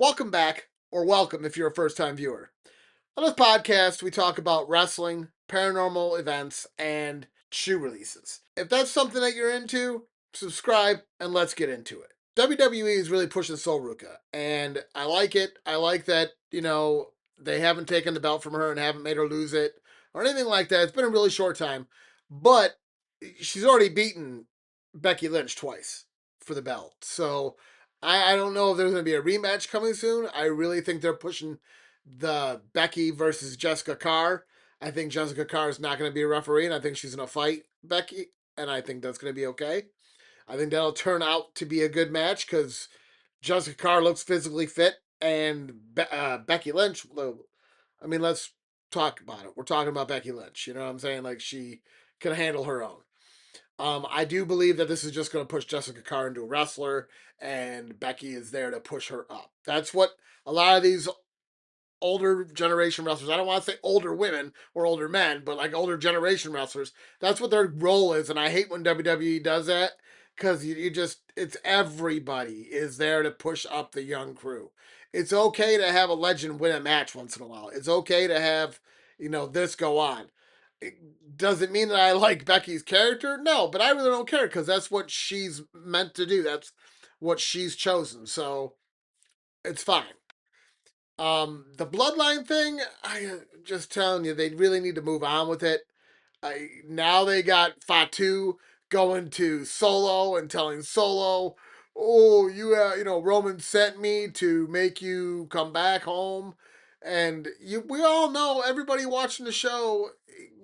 Welcome back, or welcome if you're a first time viewer. On this podcast, we talk about wrestling, paranormal events, and shoe releases. If that's something that you're into, subscribe and let's get into it. WWE is really pushing Sol Ruka, and I like it. I like that, they haven't taken the belt from her and haven't made her lose it or anything like that. It's been a really short time, but she's already beaten Becky Lynch twice for the belt. So I don't know if there's going to be a rematch coming soon. I really think they're pushing the Becky versus Jessica Carr. I think Jessica Carr is not going to be a referee, and I think she's going to fight Becky, and I think that's going to be okay. I think that'll turn out to be a good match because Jessica Carr looks physically fit, and Becky Lynch. I mean, let's talk about it. We're talking about Becky Lynch. You know what I'm saying? Like she can handle her own. I do believe that this is just going to push Jessica Carr into a wrestler, and Becky is there to push her up. That's what a lot of these older generation wrestlers. I don't want to say older women or older men, but like older generation wrestlers. That's what their role is, and I hate when WWE does that because you just it's everybody is there to push up the young crew. It's okay to have a legend win a match once in a while. It's okay to have this go on. Does it mean that I like Becky's character? No, but I really don't care because that's what she's meant to do. That's what she's chosen. So it's fine. The bloodline thing, I just telling you, they really need to move on with it. Now they got Fatu going to Solo and telling Solo, "Oh, Roman sent me to make you come back home." And we all know, everybody watching the show,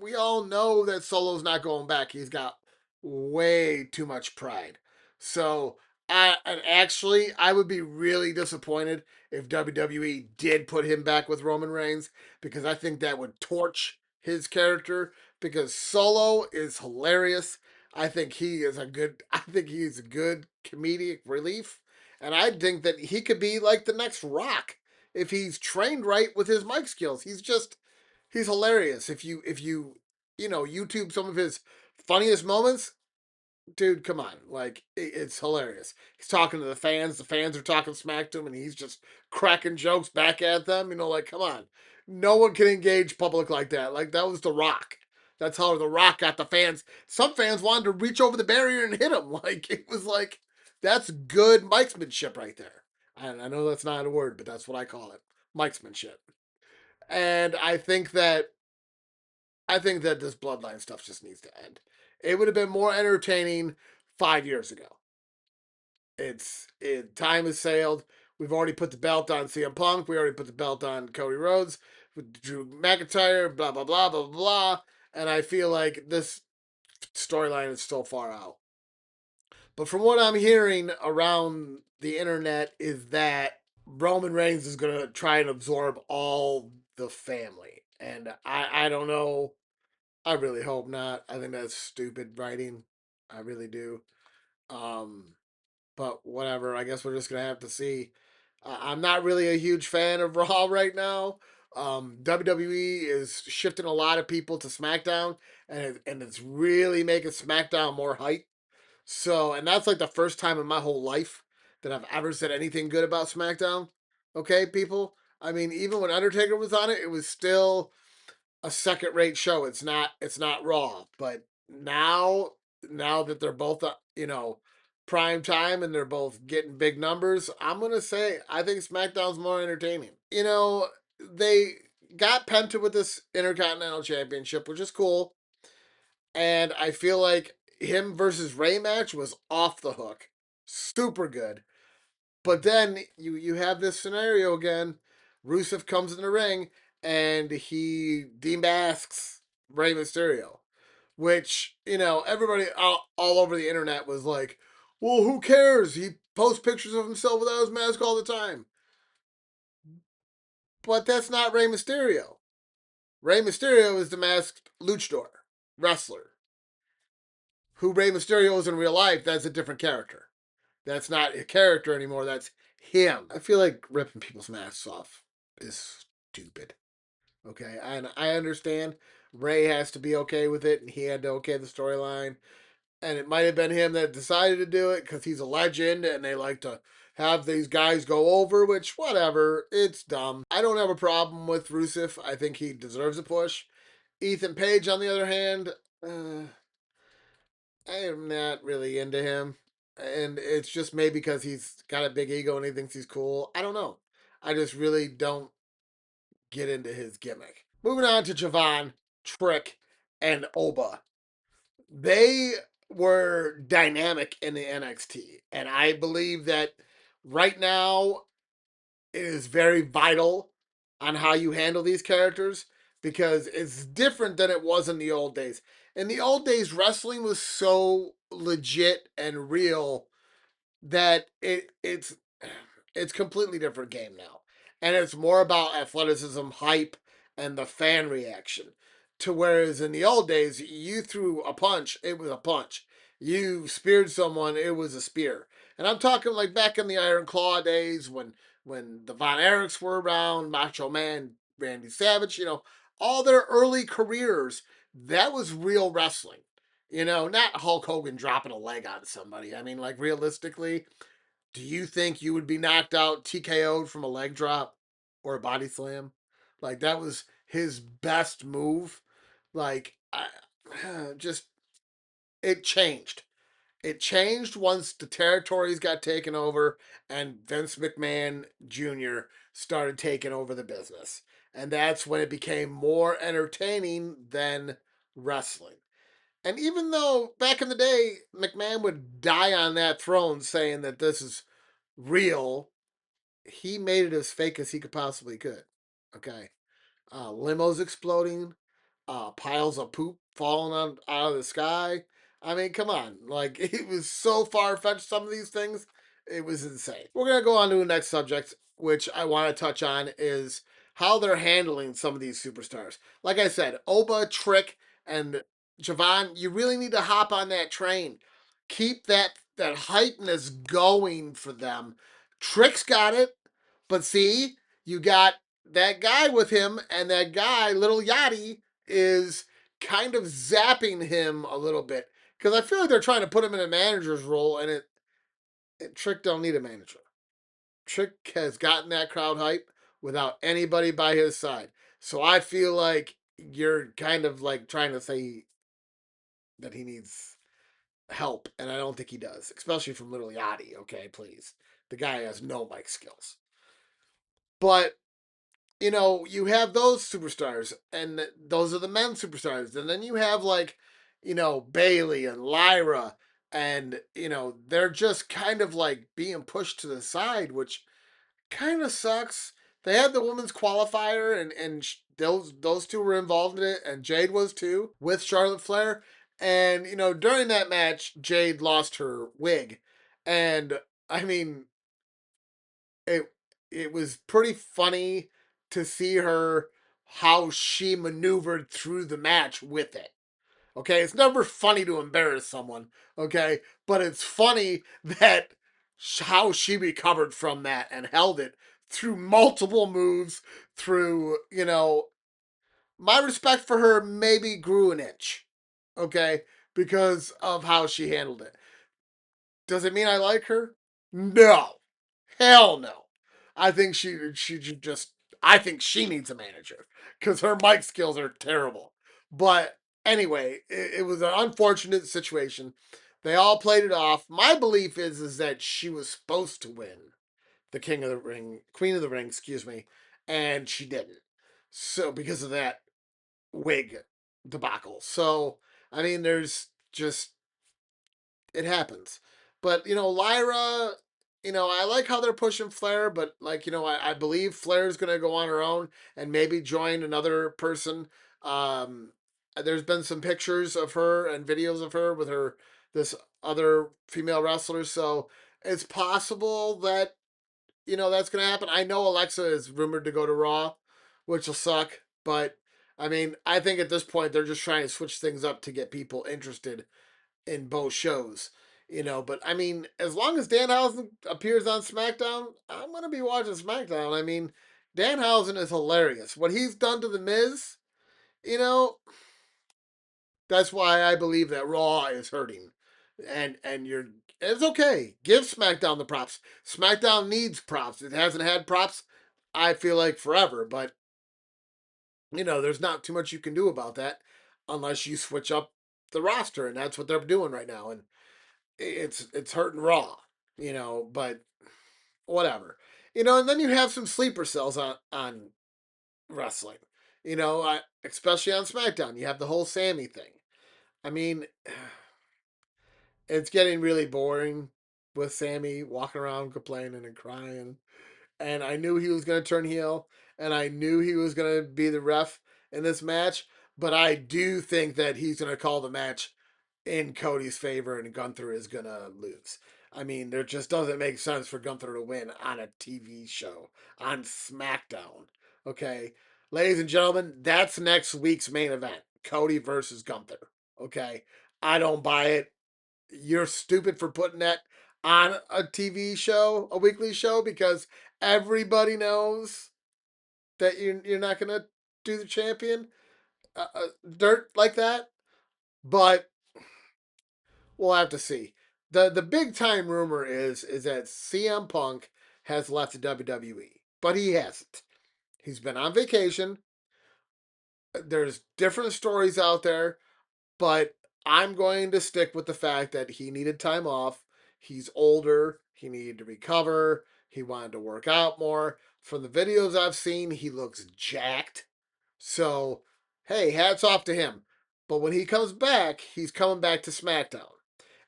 we all know that Solo's not going back. He's got way too much pride. So, I would be really disappointed if WWE did put him back with Roman Reigns because I think that would torch his character because Solo is hilarious. I think he's a good comedic relief. And I think that he could be like the next Rock if he's trained right with his mic skills. He's hilarious. If you YouTube some of his funniest moments, dude, come on. Like, it's hilarious. He's talking to the fans. The fans are talking smack to him, and he's just cracking jokes back at them. Like, come on. No one can engage public like that. Like, that was The Rock. That's how The Rock got the fans. Some fans wanted to reach over the barrier and hit him. Like, it was like, that's good mikesmanship right there. I know that's not a word, but that's what I call it. Mikesmanship. And I think that this bloodline stuff just needs to end. It would have been more entertaining 5 years ago. Time has sailed. We've already put the belt on CM Punk. We already put the belt on Cody Rhodes with Drew McIntyre. Blah blah blah blah blah. And I feel like this storyline is still far out. But from what I'm hearing around the internet is that Roman Reigns is gonna try and absorb all the family, and I don't know. I really hope not. I think that's stupid writing. I really do. Um, but whatever. I guess we're just gonna have to see. I'm not really a huge fan of Raw right now. WWE is shifting a lot of people to SmackDown, and it's really making SmackDown more hype. So, and that's like the first time in my whole life that I've ever said anything good about SmackDown. Okay, people. I mean, even when Undertaker was on it, it was still a second rate show. It's not Raw, but now that they're both prime time and they're both getting big numbers, I'm gonna say I think SmackDown's more entertaining. They got Penta with this Intercontinental Championship, which is cool, and I feel like him versus Ray match was off the hook, super good. But then you have this scenario again. Rusev comes in the ring and he demasks Rey Mysterio, which everybody all over the internet was like, "Well, who cares? He posts pictures of himself without his mask all the time." But that's not Rey Mysterio. Rey Mysterio is the masked luchador wrestler. Who Rey Mysterio is in real life, that's a different character. That's not a character anymore. That's him. I feel like ripping people's masks off is stupid. Okay, and I understand Ray has to be okay with it, and he had to okay the storyline. And it might have been him that decided to do it because he's a legend and they like to have these guys go over, which, whatever, it's dumb. I don't have a problem with Rusev. I think he deserves a push. Ethan Page, on the other hand, uh, I am not really into him. And it's just maybe because he's got a big ego and he thinks he's cool. I don't know. I just really don't get into his gimmick. Moving on to Javon, Trick, and Oba. They were dynamic in the NXT. And I believe that right now it is very vital on how you handle these characters because it's different than it was in the old days. In the old days, wrestling was so legit and real that it's completely different game now, and it's more about athleticism, hype, and the fan reaction. To whereas in the old days, you threw a punch, it was a punch. You speared someone, it was a spear. And I'm talking like back in the Iron Claw days when the Von Erichs were around, Macho Man, Randy Savage, all their early careers. That was real wrestling. Not Hulk Hogan dropping a leg on somebody. I mean, like realistically, do you think you would be knocked out TKO'd from a leg drop or a body slam? Like that was his best move. Like just it changed. It changed once the territories got taken over and Vince McMahon Jr. started taking over the business. And that's when it became more entertaining than wrestling. And even though back in the day, McMahon would die on that throne saying that this is real, he made it as fake as he could possibly could. Okay. Limos exploding, piles of poop falling out of the sky. I mean, come on. Like, it was so far fetched, some of these things. It was insane. We're going to go on to the next subject, which I want to touch on is how they're handling some of these superstars. Like I said, Oba, Trick, and Javon, you really need to hop on that train. Keep that hypeness going for them. Trick's got it, but see, you got that guy with him, and that guy, Little Yachty, is kind of zapping him a little bit. Because I feel like they're trying to put him in a manager's role, and Trick don't need a manager. Trick has gotten that crowd hype without anybody by his side. So I feel like you're kind of like trying to say that he needs help, and I don't think he does, especially from Little Yachty. Okay, please. The guy has no mic skills. But you have those superstars, and those are the men superstars. And then you have like, Bailey and Lyra, and they're just kind of like being pushed to the side, which kind of sucks. They had the women's qualifier, and those two were involved in it, and Jade was too with Charlotte Flair. And during that match, Jade lost her wig, and I mean, it it was pretty funny to see her how she maneuvered through the match with it. Okay, it's never funny to embarrass someone, okay, but it's funny that how she recovered from that and held it through multiple moves through, my respect for her maybe grew an inch, okay, because of how she handled it. Does it mean I like her? No. Hell no. I think she just I think she needs a manager because her mic skills are terrible. But anyway, it was an unfortunate situation. They all played it off. My belief is that she was supposed to win the King of the Ring, Queen of the Ring, excuse me, and she didn't. So because of that wig debacle. So I mean, there's just it happens. But Lyra, I like how they're pushing Flair, but like I believe Flair's gonna go on her own and maybe join another person. Um, there's been some pictures of her and videos of her with her this other female wrestler, so it's possible that that's gonna happen. I know Alexa is rumored to go to Raw, which will suck, but I mean, I think at this point they're just trying to switch things up to get people interested in both shows. But I mean, as long as Danhausen appears on SmackDown, I'm gonna be watching SmackDown. I mean, Danhausen is hilarious. What he's done to the Miz, you know, that's why I believe that Raw is hurting. and you're it's okay. Give SmackDown the props. SmackDown needs props. It hasn't had props, I feel like, forever, but there's not too much you can do about that unless you switch up the roster, and that's what they're doing right now. And it's hurting Raw, but whatever. And then you have some sleeper cells on wrestling. Especially on SmackDown, you have the whole Sammy thing. I mean, it's getting really boring with Sammy walking around complaining and crying. And I knew he was going to turn heel, and I knew he was going to be the ref in this match. But I do think that he's going to call the match in Cody's favor, and Gunther is going to lose. I mean, there just doesn't make sense for Gunther to win on a TV show on SmackDown. Okay, ladies and gentlemen, that's next week's main event: Cody versus Gunther. Okay, I don't buy it. You're stupid for putting that on a TV show, a weekly show, because everybody knows that you're not gonna do the champion dirt like that. But we'll have to see. The big time rumor is that CM Punk has left the WWE, but he hasn't. He's been on vacation. There's different stories out there. But I'm going to stick with the fact that he needed time off. He's older. He needed to recover. He wanted to work out more. From the videos I've seen, he looks jacked. So, hey, hats off to him. But when he comes back, he's coming back to SmackDown.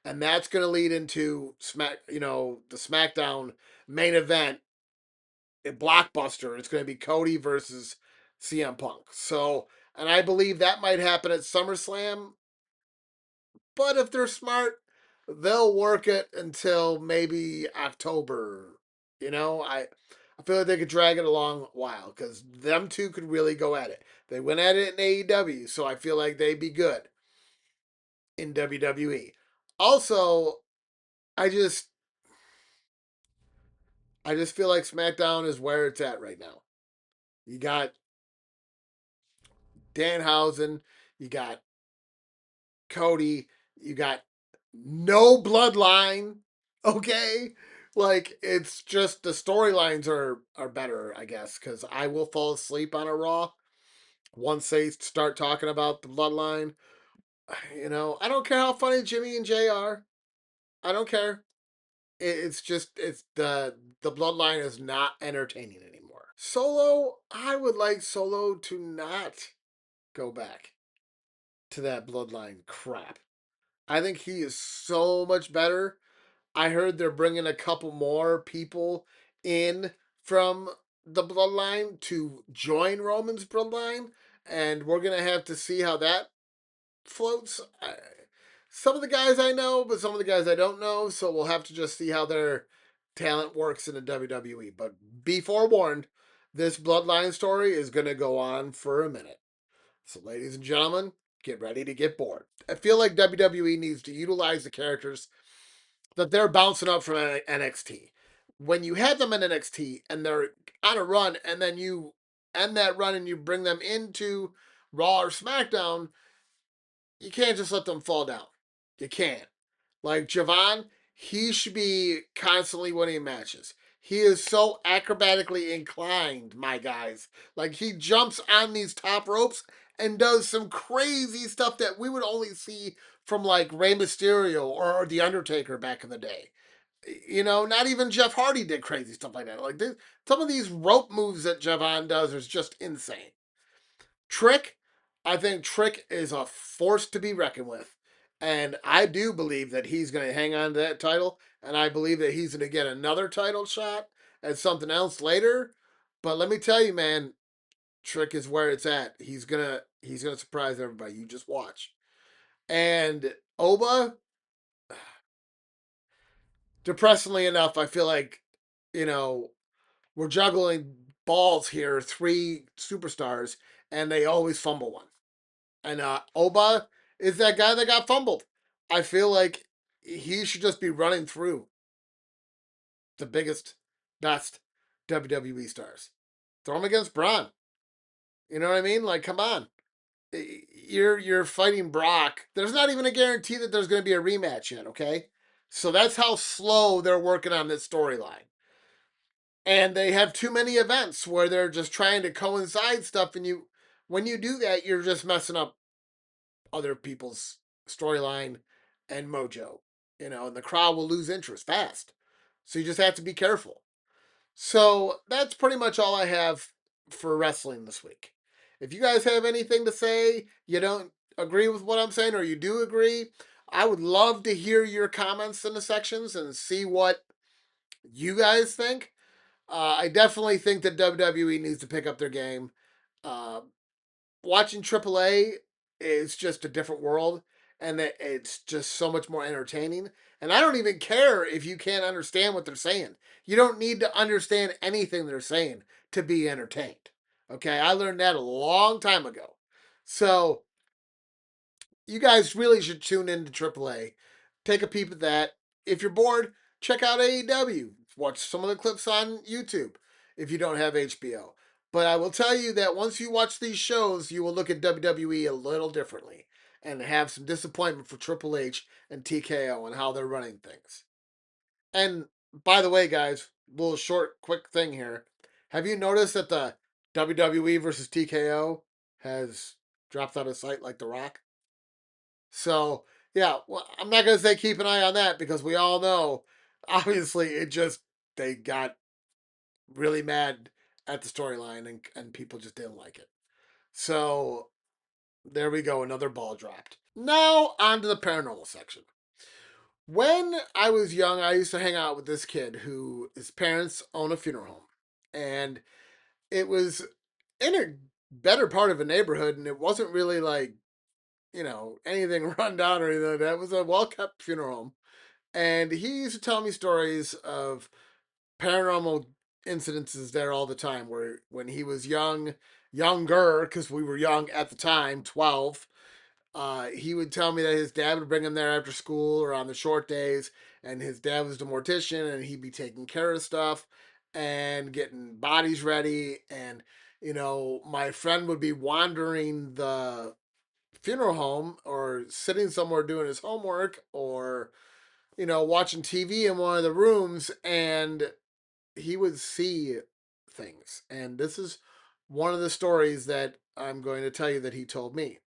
And that's going to lead into the SmackDown main event, a blockbuster. It's going to be Cody versus CM Punk. So, and I believe that might happen at SummerSlam, but if they're smart, they'll work it until maybe October. I feel like they could drag it along a while because them two could really go at it. They went at it in AEW, so I feel like they'd be good in WWE. Also, I just I just feel like SmackDown is where it's at right now. You got Danhausen, you got Cody, you got no bloodline. Okay, like it's just the storylines are better, I guess, because I will fall asleep on a Raw once they start talking about the bloodline. I don't care how funny Jimmy and Jay are. I don't care. It's just it's the bloodline is not entertaining anymore. Solo, I would like Solo to not go back to that bloodline crap. I think he is so much better. I heard they're bringing a couple more people in from the bloodline to join Roman's bloodline, and we're gonna have to see how that floats. Some of the guys I know, but some of the guys I don't know, so we'll have to just see how their talent works in the WWE. But be forewarned, this bloodline story is gonna go on for a minute. So, ladies and gentlemen, get ready to get bored. I feel like WWE needs to utilize the characters that they're bouncing up from NXT. When you have them in NXT and they're on a run, and then you end that run and you bring them into Raw or SmackDown, you can't just let them fall down. You can't. Like Javon, he should be constantly winning matches. He is so acrobatically inclined, my guys. Like he jumps on these top ropes and does some crazy stuff that we would only see from like Rey Mysterio or The Undertaker back in the day. Not even Jeff Hardy did crazy stuff like that. Like some of these rope moves that Javon does is just insane. Trick, I think Trick is a force to be reckoned with. And I do believe that he's going to hang on to that title. And I believe that he's going to get another title shot at something else later. But let me tell you, man, Trick is where it's at. He's gonna surprise everybody. You just watch. And Oba, depressingly enough, I feel like, you know, we're juggling balls here, three superstars, and they always fumble one. And Oba is that guy that got fumbled. I feel like he should just be running through the biggest, best WWE stars. Throw him against Braun. You know what I mean? Like, come on. you're fighting Brock. There's not even a guarantee that there's going to be a rematch yet. Okay, so that's how slow they're working on this storyline. And they have too many events where they're just trying to coincide stuff, and when you do that, you're just messing up other people's storyline and mojo, and the crowd will lose interest fast. So you just have to be careful. So that's pretty much all I have for wrestling this week. If you guys have anything to say, you don't agree with what I'm saying, or you do agree, I would love to hear your comments in the sections and see what you guys think. I definitely think that WWE needs to pick up their game. Uh, Watching AAA is just a different world, and that it's just so much more entertaining. And I don't even care if you can't understand what they're saying. You don't need to understand anything they're saying to be entertained. Okay, I learned that a long time ago. So you guys really should tune into AAA. Take a peep at that. If you're bored, check out AEW. Watch some of the clips on YouTube if you don't have HBO. But I will tell you that once you watch these shows, you will look at WWE a little differently and have some disappointment for Triple H and TKO and how they're running things. And by the way, guys, little short, quick thing here. Have you noticed that the WWE versus TKO has dropped out of sight like The Rock? So yeah, well, I'm not gonna say keep an eye on that because we all know, obviously, they got really mad at the storyline and people just didn't like it. So there we go, another ball dropped. Now on to the paranormal section. When I was young, I used to hang out with this kid who his parents own a funeral home, and it was in a better part of a neighborhood, and it wasn't really like anything run down or anything like that. It was a well kept funeral home. And he used to tell me stories of paranormal incidences there all the time where when he was younger, because we were young at the time, 12, he would tell me that his dad would bring him there after school or on the short days, and his dad was the mortician, and he'd be taking care of stuff and getting bodies ready. And, my friend would be wandering the funeral home or sitting somewhere doing his homework or watching TV in one of the rooms, and he would see things. And this is one of the stories that I'm going to tell you that he told me.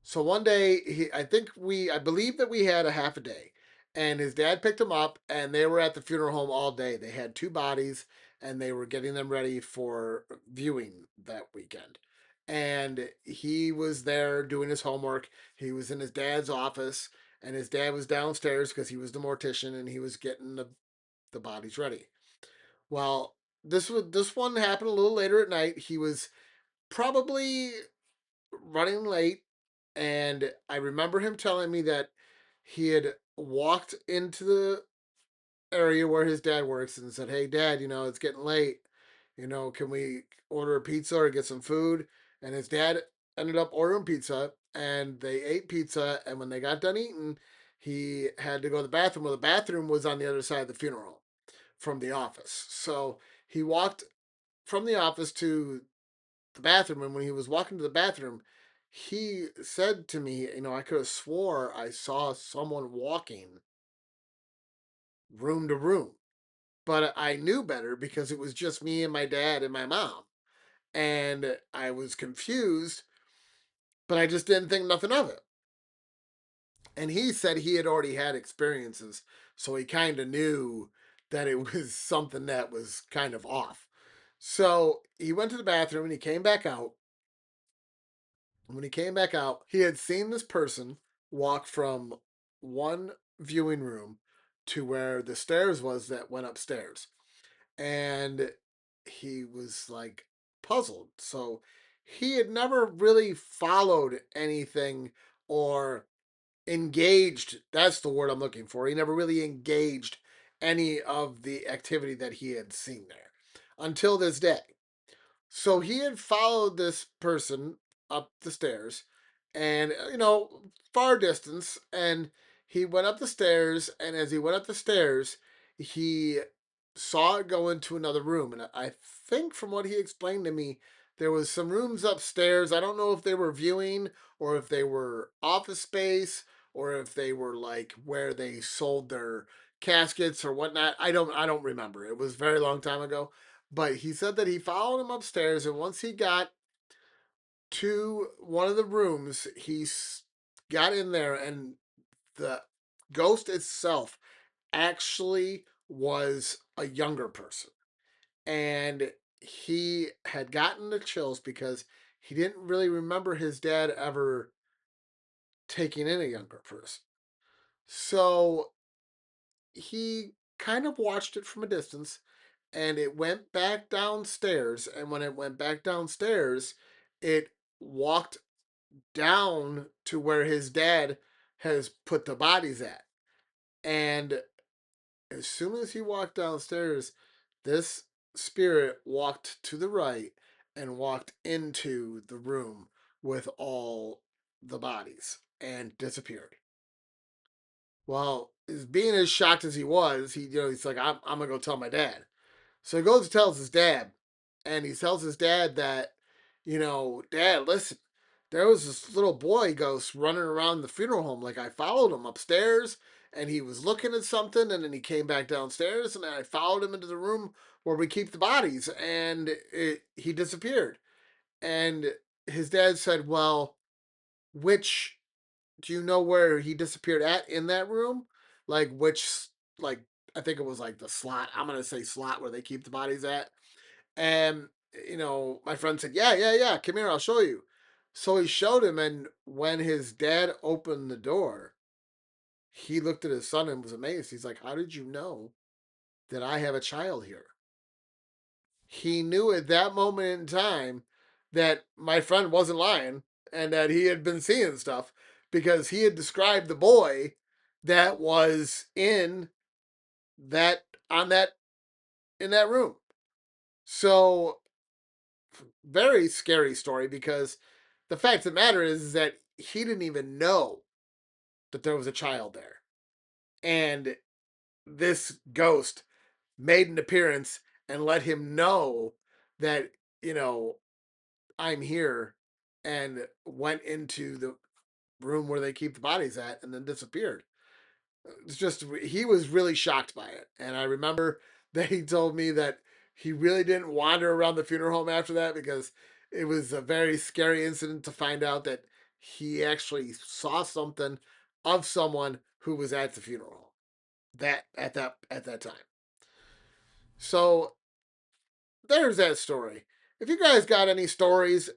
So one day, I believe that we had a half a day, and his dad picked him up, and they were at the funeral home all day. They had two bodies, and they were getting them ready for viewing that weekend. And he was there doing his homework. He was in his dad's office, and his dad was downstairs because he was the mortician, and he was getting the bodies ready. Well, this one happened a little later at night. He was probably running late, and I remember him telling me that he had walked into the area where his dad works and said, "Hey, Dad, it's getting late. Can we order a pizza or get some food?" And his dad ended up ordering pizza, and they ate pizza. And when they got done eating, he had to go to the bathroom. Well, the bathroom was on the other side of the funeral from the office. So he walked from the office to the bathroom, and when he was walking to the bathroom, he said to me, I could have swore I saw someone walking room to room, but I knew better because it was just me and my dad and my mom, and I was confused, but I just didn't think nothing of it. And he said he had already had experiences, so he kind of knew that it was something that was kind of off. So he went to the bathroom and he came back out. When he came back out, he had seen this person walk from one viewing room to where the stairs was that went upstairs. And he was like puzzled. So he had never really followed anything or engaged. That's the word I'm looking for. He never really engaged any of the activity that he had seen there until this day. So he had followed this person up the stairs and, far distance. And he went up the stairs. And as he went up the stairs, he saw it go into another room. And I think from what he explained to me, There was some rooms upstairs. I don't know if they were viewing or if they were office space or if they were like where they sold their caskets or whatnot. I don't remember. It was a very long time ago. But he said that he followed him upstairs, and once he got to one of the rooms, got in there, and the ghost itself actually was a younger person. And he had gotten the chills because he didn't really remember his dad ever taking in a younger person. So he kind of watched it from a distance, and it went back downstairs. And when it went back downstairs, it walked down to where his dad has put the bodies at. And as soon as he walked downstairs, this spirit walked to the right and walked into the room with all the bodies and disappeared. Well, being as shocked as he was, he's like, I'm gonna go tell my dad. So he goes and tells his dad, and he tells his dad that, Dad, listen, there was this little boy ghost running around the funeral home. Like, I followed him upstairs, and he was looking at something, and then he came back downstairs, and I followed him into the room where we keep the bodies, and he disappeared. And his dad said, well, which do you know where he disappeared at in that room? Like, which, like, I think it was like the slot. I'm gonna say slot where they keep the bodies at. And my friend said, "Yeah, yeah, yeah. Come here, I'll show you." So he showed him, and when his dad opened the door, he looked at his son and was amazed. He's like, "How did you know that I have a child here?" He knew at that moment in time that my friend wasn't lying and that he had been seeing stuff because he had described the boy that was that on that in that room. So very scary story because the fact of the matter is that he didn't even know that there was a child there. And this ghost made an appearance and let him know that, you know, I'm here, and went into the room where they keep the bodies at and then disappeared. It's just, he was really shocked by it. And I remember that he told me that he really didn't wander around the funeral home after that because it was a very scary incident to find out that he actually saw something of someone who was at the funeral at that time. So there's that story. If you guys got any stories,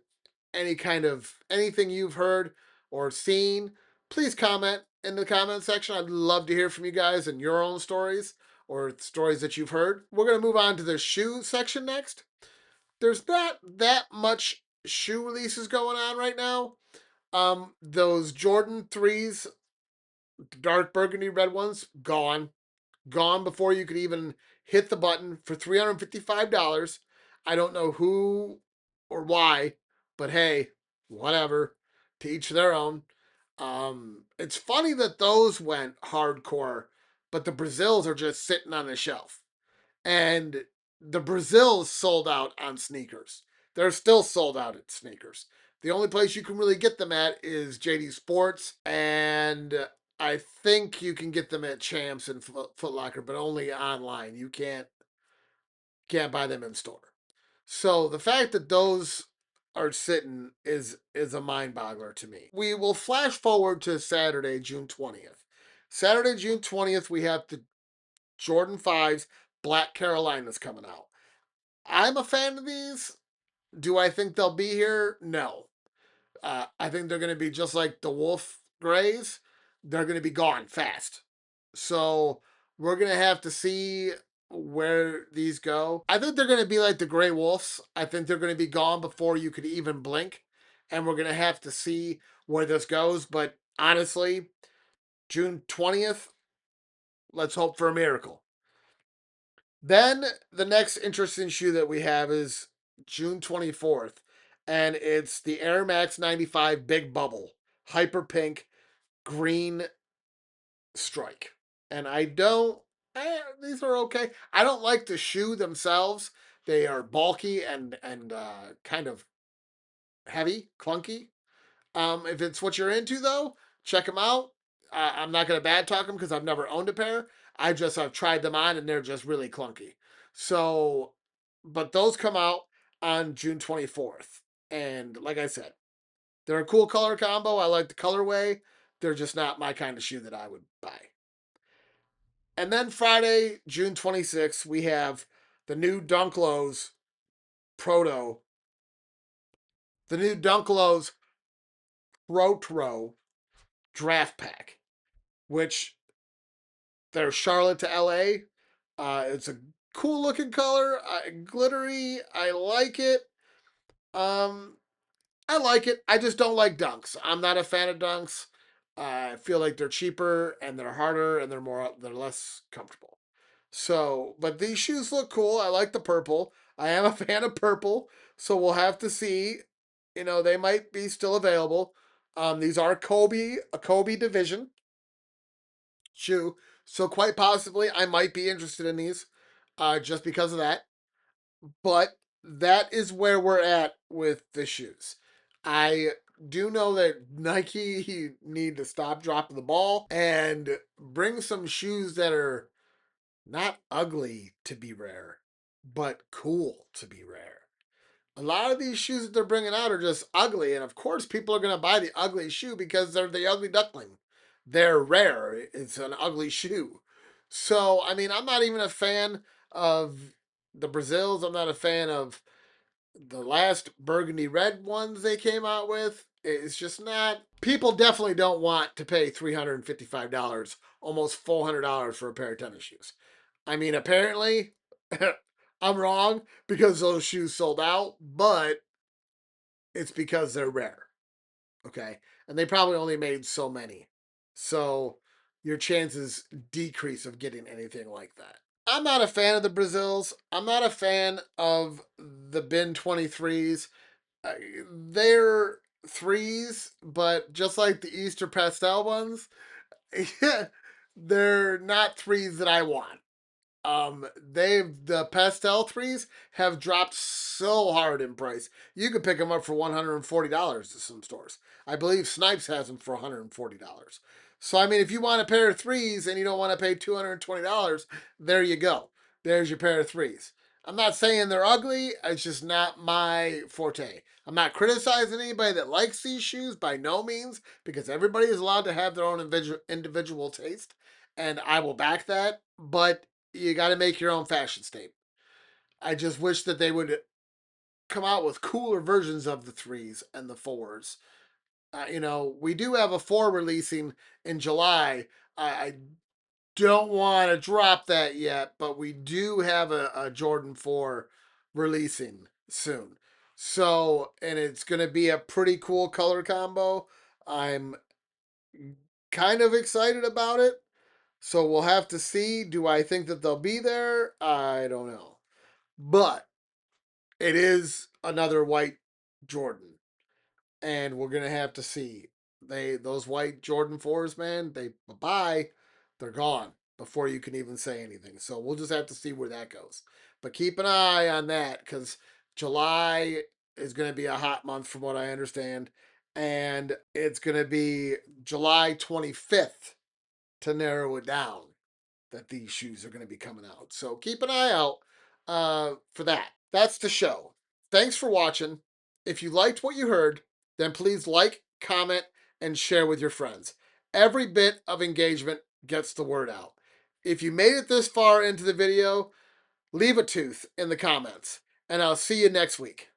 any kind of anything you've heard or seen, please comment in the comment section. I'd love to hear from you guys and your own stories or stories that you've heard. We're going to move on to the shoe section next. There's not that much shoe releases going on right now. Those Jordan 3s, dark burgundy red ones, gone before you could even hit the button for $355. I don't know who or why, but hey, whatever. To each their own. It's funny that those went hardcore, but the Brazils are just sitting on the shelf. And the Brazils sold out on sneakers. They're still sold out at sneakers. The only place you can really get them at is JD Sports, and I think you can get them at Champs and Foot Locker, but only online. You can't buy them in store. So the fact that those are sitting is a mind boggler to me. We will flash forward to Saturday, June 20th. Saturday, June 20th, we have the Jordan 5s Black Carolinas coming out. I'm a fan of these. Do I think they'll be here? No. I think they're going to be just like the Wolf Grays. They're going to be gone fast. So we're going to have to see where these go. I think they're going to be like the Gray Wolves. I think they're going to be gone before you could even blink. And we're going to have to see where this goes. But honestly, June 20th, let's hope for a miracle. Then the next interesting shoe that we have is June 24th, and it's the Air Max 95 Big Bubble, hyper pink, green strike. And these are okay. I don't like the shoe themselves. They are bulky and kind of heavy, clunky. If it's what you're into, though, check them out. I'm not going to bad talk them because I've never owned a pair. I've tried them on and they're just really clunky. So, but those come out on June 24th. And like I said, they're a cool color combo. I like the colorway. They're just not my kind of shoe that I would buy. And then Friday, June 26th, we have the new Dunklows Proto, the new Dunklows Protro draft pack, which they're Charlotte to LA. It's a cool looking color, glittery. I like it. Um, I like it. I just don't like dunks. I'm not a fan of dunks. I feel like they're cheaper and they're harder and they're less comfortable. So, but these shoes look cool. I like the purple. I am a fan of purple, so we'll have to see. You know, they might be still available. These are a Kobe division shoe, so quite possibly I might be interested in these, just because of that. But that is where we're at with the shoes. I do know that Nike need to stop dropping the ball and bring some shoes that are not ugly to be rare, but cool to be rare. A lot of these shoes that they're bringing out are just ugly, and of course, people are going to buy the ugly shoe because they're the ugly duckling. They're rare. It's an ugly shoe. So, I mean, I'm not even a fan of the Brazils. I'm not a fan of the last burgundy red ones they came out with. It's just not. People definitely don't want to pay $355, almost $400 for a pair of tennis shoes. I mean, apparently, I'm wrong because those shoes sold out, but it's because they're rare. Okay. And they probably only made so many. So your chances decrease of getting anything like that. I'm not a fan of the Brazils. I'm not a fan of the Bin 23s. They're threes, but just like the Easter pastel ones, they're not threes that I want. The pastel threes have dropped so hard in price. You could pick them up for $140 at some stores. I believe Snipes has them for $140. So I mean, if you want a pair of threes and you don't want to pay $220, there you go. There's your pair of threes. I'm not saying they're ugly. It's just not my forte. I'm not criticizing anybody that likes these shoes by no means, because everybody is allowed to have their own individual taste, and I will back that. But you got to make your own fashion statement. I just wish that they would come out with cooler versions of the threes and the fours. We do have a four releasing in July. I don't want to drop that yet, but we do have a Jordan 4 releasing soon. So, and it's going to be a pretty cool color combo. I'm kind of excited about it. So we'll have to see. Do I think that they'll be there? I don't know. But it is another white Jordan. And we're gonna have to see. Those white Jordan 4s, man, they bye. They're gone before you can even say anything. So we'll just have to see where that goes. But keep an eye on that because July is gonna be a hot month from what I understand. And it's gonna be July 25th to narrow it down that these shoes are going to be coming out. So keep an eye out for that. That's the show. Thanks for watching. If you liked what you heard, then please like, comment, and share with your friends. Every bit of engagement gets the word out. If you made it this far into the video, leave a tooth in the comments, and I'll see you next week.